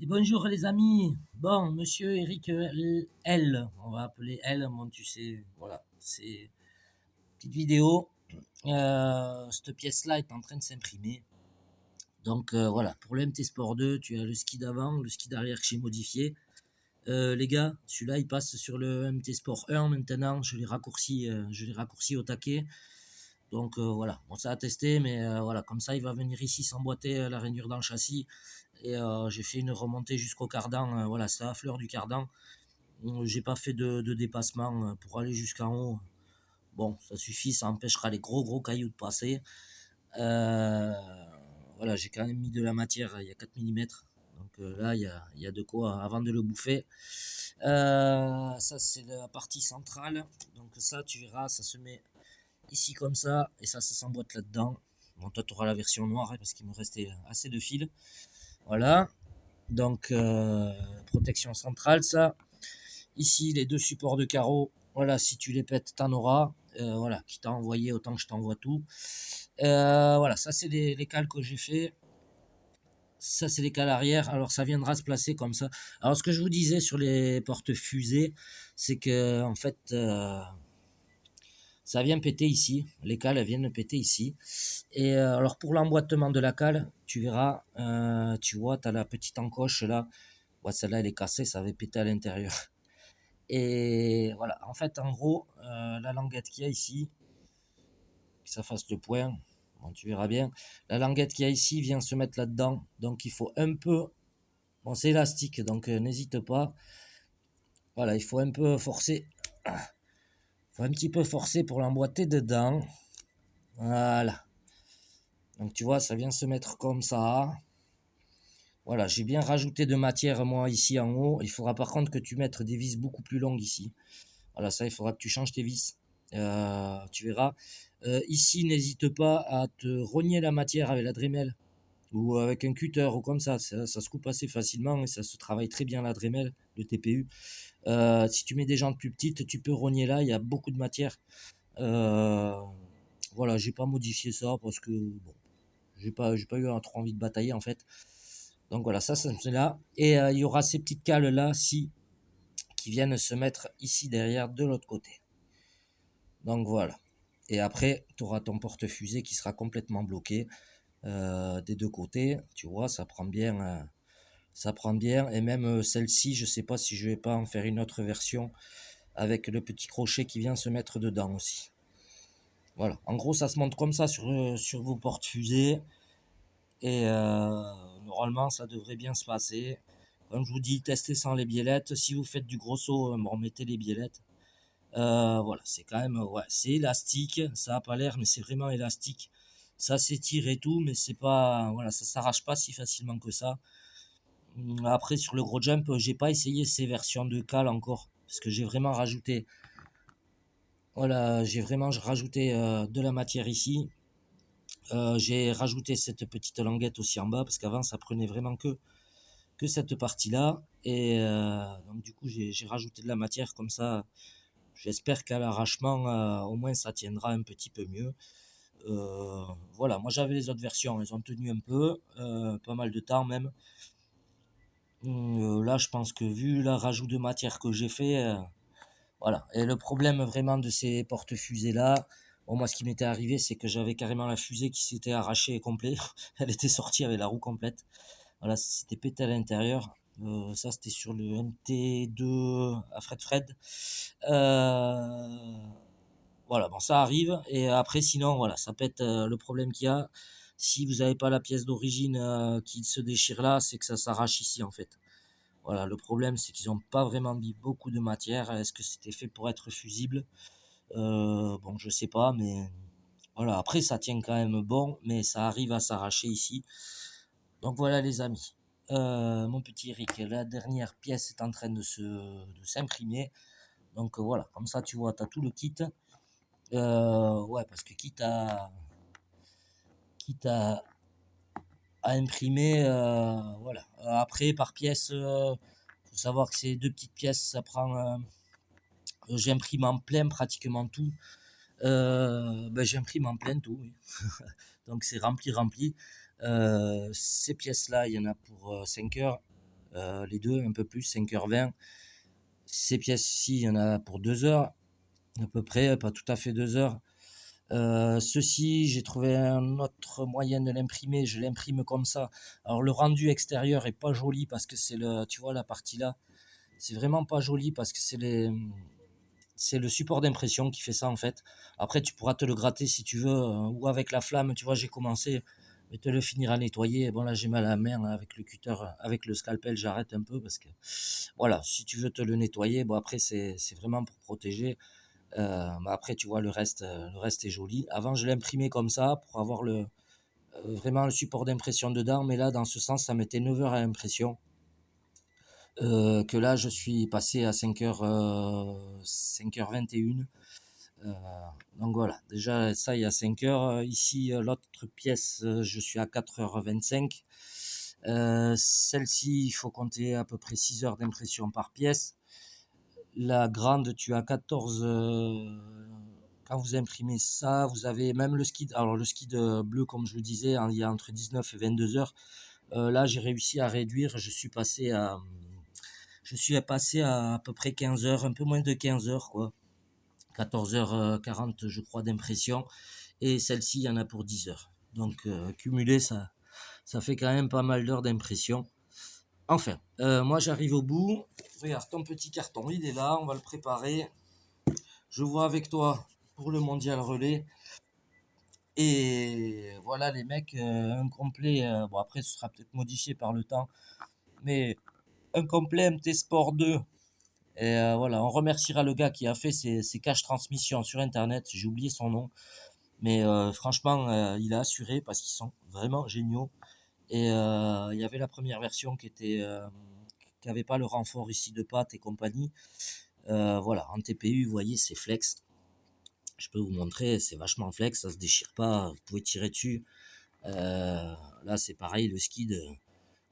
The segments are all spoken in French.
Et bonjour les amis. Bon, monsieur Eric L, on va appeler L, bon, tu sais, voilà, c'est une petite vidéo. Cette pièce-là est en train de s'imprimer. Donc voilà, pour le MT Sport 2, tu as le ski d'avant, le ski d'arrière que j'ai modifié. Les gars, celui-là il passe sur le MT Sport 1 maintenant, je l'ai raccourci au taquet. Donc voilà, bon ça a testé, mais voilà, comme ça il va venir ici s'emboîter la rainure dans le châssis. Et j'ai fait une remontée jusqu'au cardan, voilà, c'est la fleur du cardan. J'ai pas fait de dépassement pour aller jusqu'en haut. Bon, ça suffit, ça empêchera les gros cailloux de passer. Euh, voilà, j'ai quand même mis de la matière, il y a 4 mm. Donc là, il y a de quoi avant de le bouffer. Ça, c'est la partie centrale. Donc ça, tu verras, ça se met ici comme ça. Et ça s'emboîte là-dedans. Bon, toi, tu auras la version noire, hein, parce qu'il me restait assez de fils. Voilà. Donc, protection centrale, ça. Ici, les deux supports de carreaux. Voilà, si tu les pètes, t'en auras. Voilà, qui t'a envoyé autant que je t'envoie tout. Voilà, ça, c'est les cales que j'ai fait. Ça, c'est les cales arrière. Alors, ça viendra se placer comme ça. Alors, ce que je vous disais sur les portes fusées, c'est que, en fait, ça vient péter ici. Les cales, elles viennent péter ici. Et alors, pour l'emboîtement de la cale, tu verras, tu vois, tu as la petite encoche là. Ouais, celle-là, elle est cassée, ça avait pété à l'intérieur. Et voilà, en fait, en gros, la languette qu'il y a ici, que ça fasse le point, bon, tu verras bien. La languette qu'il y a ici vient se mettre là-dedans. Donc, il faut un peu. Bon, c'est élastique, donc n'hésite pas. Voilà, il faut un peu forcer. Il faut un petit peu forcer pour l'emboîter dedans. Voilà. Donc, tu vois, ça vient se mettre comme ça. Voilà, j'ai bien rajouté de matière, moi, ici en haut. Il faudra par contre que tu mettes des vis beaucoup plus longues ici. Voilà, ça, il faudra que tu changes tes vis. Tu verras. Ici, n'hésite pas à te rogner la matière avec la Dremel ou avec un cutter ou comme ça. Ça se coupe assez facilement et ça se travaille très bien la Dremel, le TPU. Si tu mets des jantes plus petites, tu peux rogner là. Il y a beaucoup de matière. Euh, voilà, j'ai pas modifié ça parce que bon, j'ai pas eu trop envie de batailler en fait. Donc voilà, ça c'est là. Et il y aura ces petites cales là, si, qui viennent se mettre ici derrière de l'autre côté. Donc voilà. Et après, tu auras ton porte-fusée qui sera complètement bloqué des deux côtés. Tu vois, ça prend bien. Ça prend bien. Et même celle-ci, je sais pas si je vais pas en faire une autre version avec le petit crochet qui vient se mettre dedans aussi. Voilà. En gros, ça se monte comme ça sur vos porte-fusées. Et normalement, ça devrait bien se passer. Comme je vous dis, testez sans les biellettes. Si vous faites du gros saut, bon, mettez les biellettes. Voilà, c'est quand même, ouais, c'est élastique, ça a pas l'air, mais c'est vraiment élastique. Ça s'étire et tout, mais c'est pas, voilà, ça s'arrache pas si facilement que ça. Après, sur le gros jump, j'ai pas essayé ces versions de cale encore, parce que j'ai vraiment rajouté, voilà, j'ai vraiment rajouté de la matière ici. J'ai rajouté cette petite languette aussi en bas, parce qu'avant, ça prenait vraiment que cette partie-là. Et donc, du coup, j'ai rajouté de la matière comme ça. J'espère qu'à l'arrachement, au moins ça tiendra un petit peu mieux. Voilà, moi j'avais les autres versions, elles ont tenu un peu, pas mal de temps même. Là, je pense que vu la rajout de matière que j'ai fait, voilà. Et le problème vraiment de ces porte-fusées là, bon, moi ce qui m'était arrivé, c'est que j'avais carrément la fusée qui s'était arrachée complet. Elle était sortie avec la roue complète. Voilà, c'était pété à l'intérieur. Ça, c'était sur le MT2 à Fred. Euh, voilà, bon, ça arrive. Et après, sinon, voilà, ça pète. Le problème qu'il y a, si vous n'avez pas la pièce d'origine qui se déchire là, c'est que ça s'arrache ici, en fait. Voilà, le problème, c'est qu'ils n'ont pas vraiment mis beaucoup de matière. Est-ce que c'était fait pour être fusible? Bon, je sais pas, mais voilà. Après, ça tient quand même bon, mais ça arrive à s'arracher ici. Donc voilà, les amis. Mon petit Eric, la dernière pièce est en train de s'imprimer. Donc voilà, comme ça, tu vois, tu as tout le kit. Ouais, parce que quitte à imprimer, voilà. Après, par pièce, faut savoir que c'est deux petites pièces, ça prend. J'imprime en plein pratiquement tout. Ben, j'imprime en plein tout, oui. Donc c'est rempli. Ces pièces-là, il y en a pour 5 heures. les deux, un peu plus, 5h20. Ces pièces-ci, il y en a pour 2 heures, à peu près, pas tout à fait 2 heures. Ceci, j'ai trouvé un autre moyen de l'imprimer, je l'imprime comme ça. Alors le rendu extérieur est pas joli parce que c'est le, tu vois la partie là, c'est vraiment pas joli parce que c'est le support d'impression qui fait ça en fait. Après tu pourras te le gratter si tu veux, ou avec la flamme, tu vois j'ai commencé, je vais te le finir à nettoyer. Bon là j'ai mal à la main là, avec le cutter, avec le scalpel j'arrête un peu parce que voilà, si tu veux te le nettoyer, bon après c'est vraiment pour protéger. Bah après, tu vois, le reste est joli. Avant, je l'imprimais comme ça pour avoir vraiment le support d'impression dedans. Mais là, dans ce sens, ça mettait 9 heures à l'impression. Que là, je suis passé à 5h21. Euh, donc voilà, déjà, ça, il y a 5 heures. Ici, l'autre pièce, je suis à 4h25. Celle-ci, il faut compter à peu près 6 heures d'impression par pièce. La grande, tu as 14. Quand vous imprimez ça, vous avez même le skid. Alors, le skid bleu, comme je le disais, il y a entre 19 et 22 heures. Là, j'ai réussi à réduire. Je suis passé à peu près 15 heures, un peu moins de 15 heures, quoi. 14h40, je crois, d'impression. Et celle-ci, il y en a pour 10 heures. Donc, cumulé, ça fait quand même pas mal d'heures d'impression. Enfin, moi j'arrive au bout. Regarde, ton petit carton, il est là, on va le préparer. Je vois avec toi pour le mondial relais. Et voilà les mecs, un complet, bon après ce sera peut-être modifié par le temps, mais un complet MT Sport 2. Et voilà, on remerciera le gars qui a fait ces caches transmissions sur internet, j'ai oublié son nom, mais franchement il a assuré parce qu'ils sont vraiment géniaux. Et il y avait la première version qui avait pas le renfort ici de pâte et compagnie. Voilà, en TPU, vous voyez, c'est flex. Je peux vous montrer, c'est vachement flex, ça se déchire pas, vous pouvez tirer dessus. Là, c'est pareil, le skid,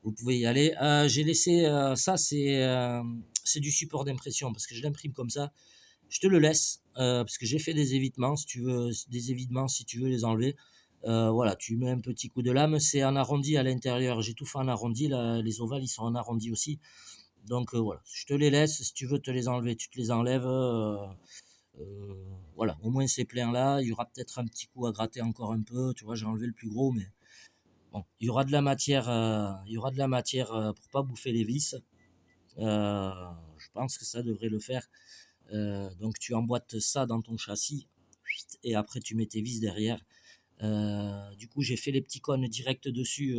vous pouvez y aller. J'ai laissé, ça, c'est du support d'impression parce que je l'imprime comme ça. Je te le laisse parce que j'ai fait des évitements, si tu veux, des évitements, si tu veux les enlever. Voilà, tu mets un petit coup de lame, c'est en arrondi à l'intérieur. J'ai tout fait en arrondi, là, les ovales, ils sont en arrondi aussi. Donc voilà, je te les laisse. Si tu veux te les enlever, tu te les enlèves. Voilà, au moins c'est plein là. Il y aura peut-être un petit coup à gratter encore un peu. Tu vois, j'ai enlevé le plus gros, mais bon, il y aura de la matière, pour pas bouffer les vis. Je pense que ça devrait le faire. Donc tu emboîtes ça dans ton châssis et après tu mets tes vis derrière. Du coup, j'ai fait les petits cônes directs dessus.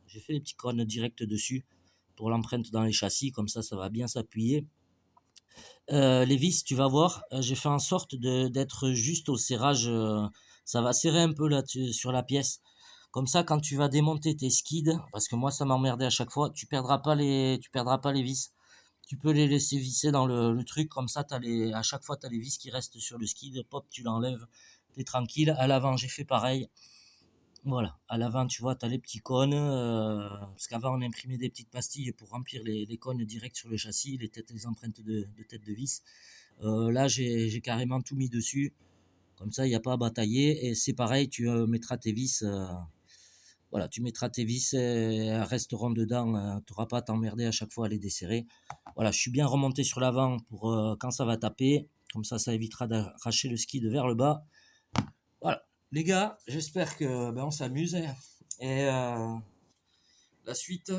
J'ai fait les petits cônes directs dessus pour l'empreinte dans les châssis. Comme ça va bien s'appuyer. Les vis, tu vas voir, j'ai fait en sorte d'être juste au serrage. Ça va serrer un peu là sur la pièce. Comme ça, quand tu vas démonter tes skids, parce que moi ça m'emmerdait à chaque fois, tu perdras pas les vis. Tu peux les laisser visser dans le truc, comme ça à chaque fois tu as les vis qui restent sur le skid, pop, tu l'enlèves, t'es tranquille. À l'avant, j'ai fait pareil. Voilà, à l'avant, tu vois, tu as les petits cônes, parce qu'avant on imprimait des petites pastilles pour remplir les cônes directs sur le châssis, les empreintes de tête de vis. Là, j'ai carrément tout mis dessus. Comme ça, il n'y a pas à batailler. Et c'est pareil, tu mettras tes vis. Voilà, tu mettras tes vis, elles resteront dedans. Tu n'auras pas à t'emmerder à chaque fois à les desserrer. Voilà, je suis bien remonté sur l'avant pour quand ça va taper. Comme ça évitera d'arracher le skid vers le bas. Voilà, les gars, j'espère que on s'amuse. Et la suite,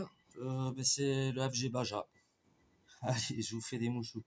c'est le FG Baja. Allez, je vous fais des mouchous.